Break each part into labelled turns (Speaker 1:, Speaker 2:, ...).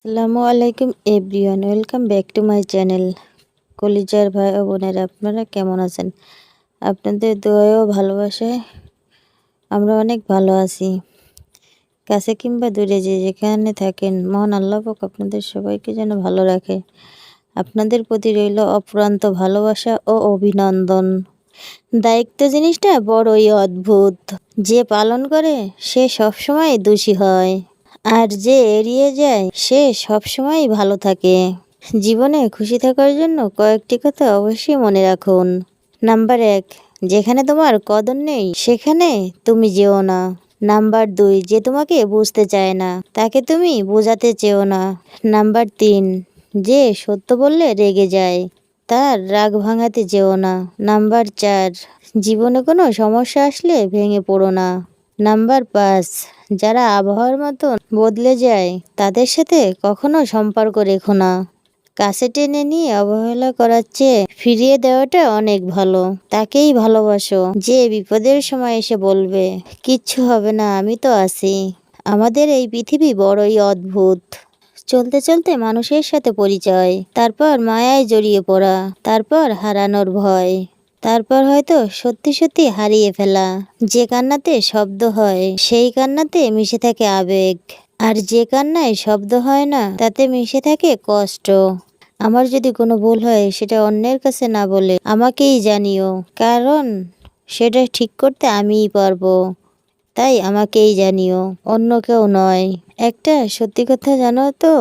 Speaker 1: আসসালামু আলাইকুম everyone, welcome back to my channel. কলিজার ভাই ও বোনেরা, আপনারা কেমন আছেন? আপনাদের দোয়া ও ভালোবাসায় আমরা অনেক ভালো আছি। কাছে কিংবা দূরে যে যেখানে থাকেন, মহান আল্লাহ পাক আপনাদের সবাইকে যেন ভালো রাখে। আপনাদের প্রতি রইল অফুরন্ত ভালোবাসা ও অভিনন্দন। দায়িত্ব জিনিসটা বড়ই অদ্ভুত। যে পালন করে সে সবসময় দোষী হয়, আর যে এড়িয়ে যায় সে সবসময় ভালো থাকে। জীবনে খুশি থাকার জন্য কয়েকটি কথা অবশ্যই মনে রাখুন। নাম্বার 1, যেখানে তোমার কদর নেই সেখানে তুমি যেও না। নাম্বার 2, যে তোমাকে বুঝতে চায় না তাকে তুমি বোঝাতে চেও না। নাম্বার 3, যে সত্য বললে রেগে যায় তার রাগ ভাঙাতে যেও না। নাম্বার 4, জীবনে কোনো সমস্যা আসলে ভেঙে পড়ো না। নাম্বার 5, যারা আবহাওয়ার মতন বদলে যায় তাদের সাথে কখনো সম্পর্ক রেখো না। কাছে টেনে নিয়ে অবহেলা করার চেয়ে ফিরিয়ে দেওয়াটা অনেক ভালো। তাকেই ভালোবাসো যে বিপদের সময় এসে বলবে, কিচ্ছু হবে না, আমি তো আছি। আমাদের এই পৃথিবী বড়ই অদ্ভুত। চলতে চলতে মানুষের সাথে পরিচয়, তারপর মায়ায় জড়িয়ে পড়া, তারপর হারানোর ভয়, তারপর হয়তো সত্যি সত্যি হারিয়ে ফেলা। যে কান্নাতে শব্দ হয় সেই কান্নাতে মিশে থাকে আবেগ, আর যে কান্নায় শব্দ হয় না তাতে মিশে থাকে কষ্ট। আমার যদি কোনো ভুল হয় সেটা অন্যের কাছে না বলে আমাকেই জানিও, কারণ সেটা ঠিক করতে আমিই পারবো। তাই আমাকেই জানিও, অন্য কেউ নয়। একটা সত্যি কথা জানো তো,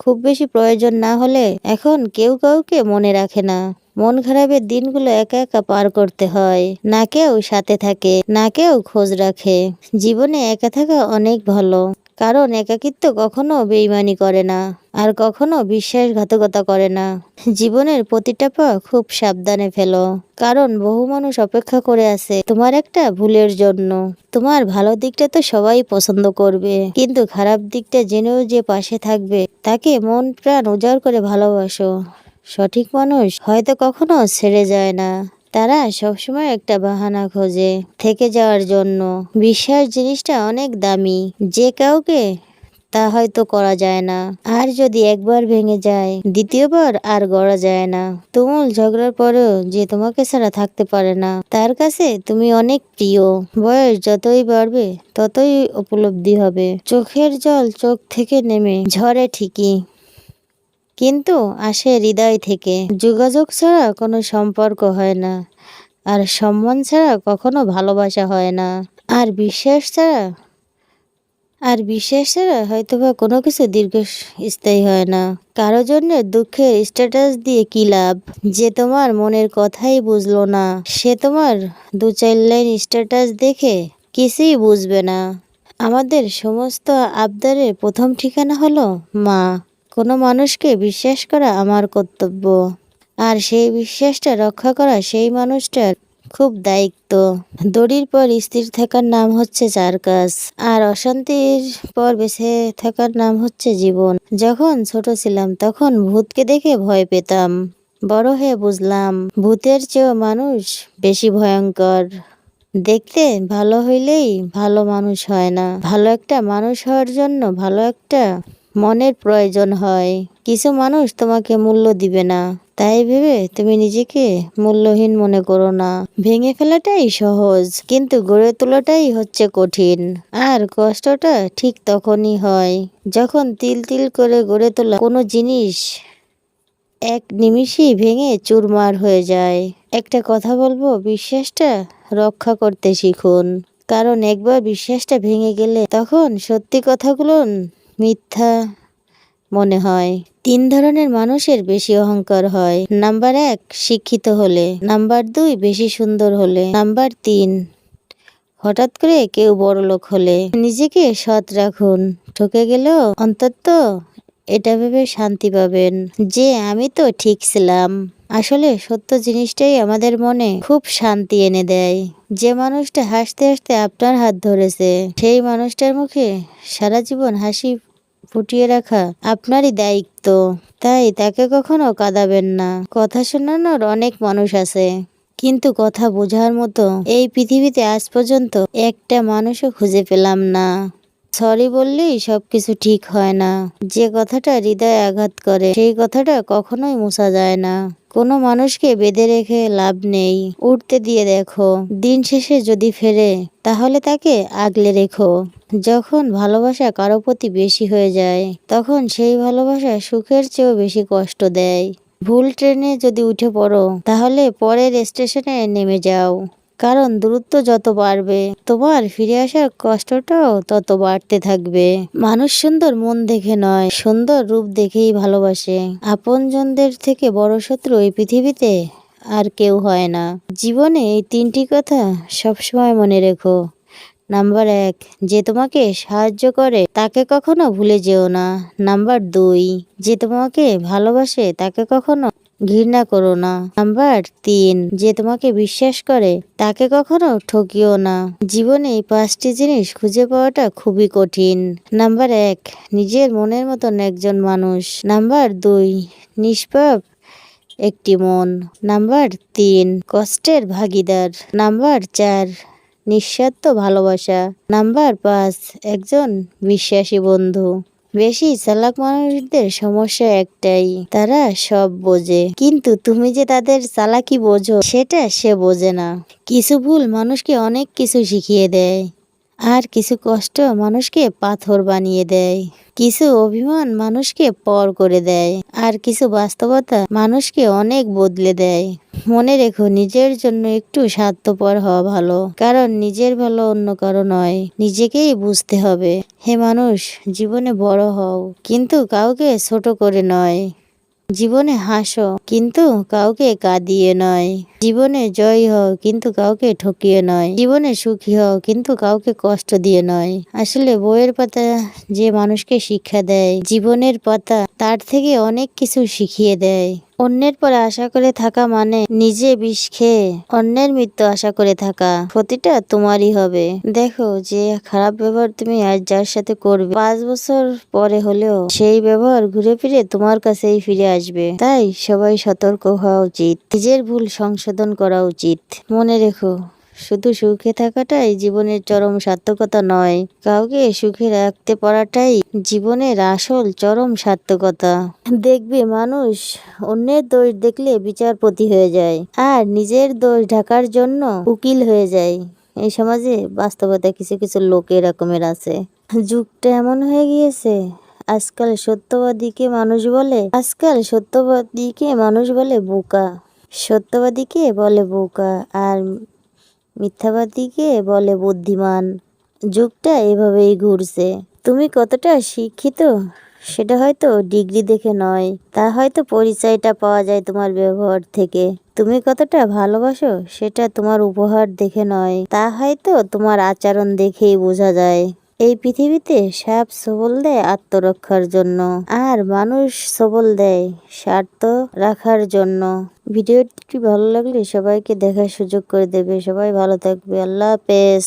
Speaker 1: খুব বেশি প্রয়োজন না হলে এখন কেউ কাউকে মনে রাখে না। মন খারাপের দিনগুলো একা একা পার করতে হয়, না কেউ সাথে থাকে, না কেউ খোঁজ রাখে। জীবনে একা থাকা অনেক ভালো, কারণ একাকিত্ব কখনো বেইমানি করে না, আর কখনো বিশ্বাসঘাতকতা করে না। জীবনের প্রতিটা পা খুব সাবধানে ফেলো, কারণ বহু মানুষ অপেক্ষা করে আছে তোমার একটা ভুলের জন্য। তোমার ভালো দিকটা তো সবাই পছন্দ করবে, কিন্তু খারাপ দিকটা জেনেও যে পাশে থাকবে তাকে মন প্রাণ উজাড় করে ভালোবাসো। সঠিক মানুষ হয়তো কখনো ছেড়ে যায় না, তারা সবসময় একটা বাহানা খোঁজে থেকে যাওয়ার জন্য। বিশ্বাস জিনিসটা অনেক দামি, যে কাউকে তা হয়তো করা যায় না, আর যদি একবার ভেঙে যায় দ্বিতীয়বার আর গড়া যায় না। তুমুল ঝগড়ার পরেও যে তোমাকে ছাড়া থাকতে পারে না তার কাছে তুমি অনেক প্রিয়। বয়স যতই বাড়বে ততই উপলব্ধি হবে, চোখের জল চোখ থেকে নেমে ঝরে ঠিকই, কিন্তু আসে হৃদয় থেকে। যোগাযোগ ছাড়া কোনো সম্পর্ক হয় না, আর সম্মান ছাড়া কখনো ভালোবাসা হয় না, আর বিশ্বাস ছাড়া হয়তোবা কোনো কিছু দীর্ঘস্থায়ী হয় না। কারো জন্য দুঃখের স্ট্যাটাস দিয়ে কি লাভ? যে তোমার মনের কথাই বুঝলো না সে তোমার 2-4 লাইন স্ট্যাটাস দেখে কিছুই বুঝবে না। আমাদের সমস্ত আবদারের প্রথম ঠিকানা হলো মা। কোনো মানুষকে বিশ্বাস করা আমার কর্তব্য, আর সেই বিশ্বাসটা রক্ষা করা সেই মানুষটার খুব দায়িত্ব। দড়ির পর স্থির থাকার নাম হচ্ছে চারকাস, আর অশান্তির পর বেঁচে থাকার নাম হচ্ছে জীবন। যখন ছোট ছিলাম তখন ভূতকে দেখে ভয় পেতাম, বড় হয়ে বুঝলাম ভূতের চেয়েও মানুষ বেশি ভয়ঙ্কর। দেখতে ভালো হইলেই ভালো মানুষ হয় না, ভালো একটা মানুষ হওয়ার জন্য ভালো একটা মনের প্রয়োজন হয়। কিছু মানুষ তোমাকে মূল্য দিবে না, তাই ভেবে তুমি নিজেকে মূল্যহীন মনে করো না। ভেঙে ফেলাটাই সহজ, কিন্তু গড়ে তোলাটাই হচ্ছে কঠিন। আর কষ্টটা ঠিক তখনই হয় যখন তিল তিল করে গড়ে তোলা কোনো জিনিস এক নিমিষেই ভেঙে চুরমার হয়ে যায়। একটা কথা বলবো, বিশ্বাসটা রক্ষা করতে শিখুন, কারণ একবার বিশ্বাসটা ভেঙে গেলে তখন সত্যি কথাগুলো মিথ্যা মনে হয়। 3 ধরনের মানুষের বেশি অহংকার হয়। নাম্বার 1, শিক্ষিত হলে। নাম্বার 2, বেশি সুন্দর হলে। নাম্বার 3, হঠাৎ করে কেউ বড়লোক হলে। নিজেকে সৎ রাখুন, ঠকে গেলেও অন্তত এটা ভেবে শান্তি পাবেন যে আমি তো ঠিক ছিলাম। আসলে সত্য জিনিসটাই আমাদের মনে খুব শান্তি এনে দেয়। যে মানুষটা হাসতে হাসতে আপনার হাত ধরেছে সেই মানুষটার মুখে সারা জীবন হাসি ফুটিয়ে রাখা আপনারই দায়িত্ব, তাই তাকে কখনো কাঁদাবেন না। কথা শোনানোর অনেক মানুষ আছে, কিন্তু কথা বোঝার মতো এই পৃথিবীতে আজ পর্যন্ত একটা মানুষও খুঁজে পেলাম না। সরি বললেই সবকিছু ঠিক হয় না। যে কথাটা হৃদয়ে আঘাত করে সেই কথাটা কখনোই মুছা যায় না। কোনো মানুষকে বেঁধে রেখে লাভ নেই, উঠতে দিয়ে দেখো। দিন শেষে যদি ফেরে তাহলে তাকে আগলে রেখো। যখন ভালোবাসা কারো প্রতি বেশি হয়ে যায় তখন সেই ভালোবাসা সুখের চেয়েও বেশি কষ্ট দেয়। ভুল ট্রেনে যদি উঠে পড়ো তাহলে পরের স্টেশনে নেমে যাও, কারণ দূরত্ব যত বাড়বে তোমার ফিরে আসার কষ্টটাও তত বাড়তে থাকবে। মানুষ সুন্দর মন দেখে নয়, সুন্দর রূপ দেখেই ভালোবাসে। আপনজনদের থেকে বড় শত্রু এই পৃথিবীতে আর কেউ হয় না। জীবনে এই 3টি কথা সবসময় মনে রেখো। নাম্বার 1, যে তোমাকে সাহায্য করে তাকে কখনো ভুলে যেও না। নাম্বার 2, যে তোমাকে ভালোবাসে তাকে কখনো ঘৃণা করো না। নাম্বার 3, যে তোমাকে বিশ্বাস করে তাকে কখনো ঠকিও না। জীবনে এই 5টি জিনিস খুঁজে পাওয়াটা খুবই কঠিন। নাম্বার 1, নিজের মনের মতন একজন মানুষ। নাম্বার 2, নিষ্পাপ একটি মন। নাম্বার 3, কষ্টের ভাগিদার। নাম্বার 4, নিঃস্বার্থ ভালোবাসা। নাম্বার 5, একজন বিশ্বাসী বন্ধু। বেশি চালাক মানুষদের সমস্যা একটাই, তারা সব বোঝে কিন্তু তুমি যে তাদের চালাকি বোঝো সেটা সে বোঝে না। কিছু ভুল মানুষকে অনেক কিছু শিখিয়ে দেয়, আর কিছু কষ্ট মানুষকে পাথর বানিয়ে দেয়। কিছু অভিমান মানুষকে পর করে দেয়, আর কিছু বাস্তবতা মানুষকে অনেক বদলে দেয়। মনে রেখো, নিজের জন্য একটু স্বার্থপর হওয়া ভালো, কারণ নিজের ভালো অন্য কারো নয়, নিজেকেই বুঝতে হবে। হে মানুষ, জীবনে বড় হও কিন্তু কাউকে ছোট করে নয়। জীবনে হাসো কিন্তু কাউকে কাঁদিয়ে নয়। জীবনে জয় হও কিন্তু কাউকে ঠকিয়ে নয়। জীবনে সুখী হও কিন্তু কাউকে কষ্ট দিয়ে নয়। আসলে বইয়ের পাতা যে মানুষকে শিক্ষা দেয়, জীবনের পাতা তার থেকে অনেক কিছু শিখিয়ে দেয়। অন্যের পরে আশা করে থাকা মানে নিজে বিষ খেয়ে অন্যের মৃত্যু আশা করে থাকা। ক্ষতিটা তোমারই হবে। দেখো, যে খারাপ ব্যবহার তুমি আজ যার সাথে করবে 5 বছর পরে হলেও সেই ব্যবহার ঘুরে ফিরে তোমার কাছেই ফিরে আসবে। তাই সবাই সতর্ক হওয়া উচিত, নিজের ভুল সংশোধন করা উচিত। মনে রেখো, শুধু সুখে থাকাটাই জীবনের চরম সার্থকতা নয়, কাউকে সুখে রাখতে পারাটাই জীবনের আসল চরম সার্থকতা। দেখবে, মানুষ অন্যের দোষ দেখলে বিচারপতি হয়ে যায় আর নিজের দোষ ঢাকার জন্য উকিল হয়ে যায়। এই সমাজে বাস্তবতা কিছু কিছু লোক এরকমের আছে। যুগটা এমন হয়ে গিয়েছে, আজকাল সত্যবাদীকে মানুষ বলে বোকা। সত্যবাদীকে বলে বোকা আর মিথ্যাবাদীকে বলে বুদ্ধিমান। যুগটা এভাবেই ঘুরছে। তুমি কতটা শিক্ষিত সেটা হয়তো ডিগ্রি দেখে নয়, তা হয়তো পরিচয়টা পাওয়া যায় তোমার ব্যবহার থেকে। তুমি কতটা ভালোবাসো সেটা তোমার উপহার দেখে নয়, তা হয়তো তোমার আচরণ দেখেই বোঝা যায়। এই পৃথিবীতে সাপ সবল দেয় আত্মরক্ষার জন্য, আর মানুষ সবল দেয় স্বার্থ রাখার জন্য। ভিডিওটি ভালো লাগলে সবাইকে দেখার সুযোগ করে দেবে। সবাই ভালো থাকবে। আল্লাহ হাফেজ।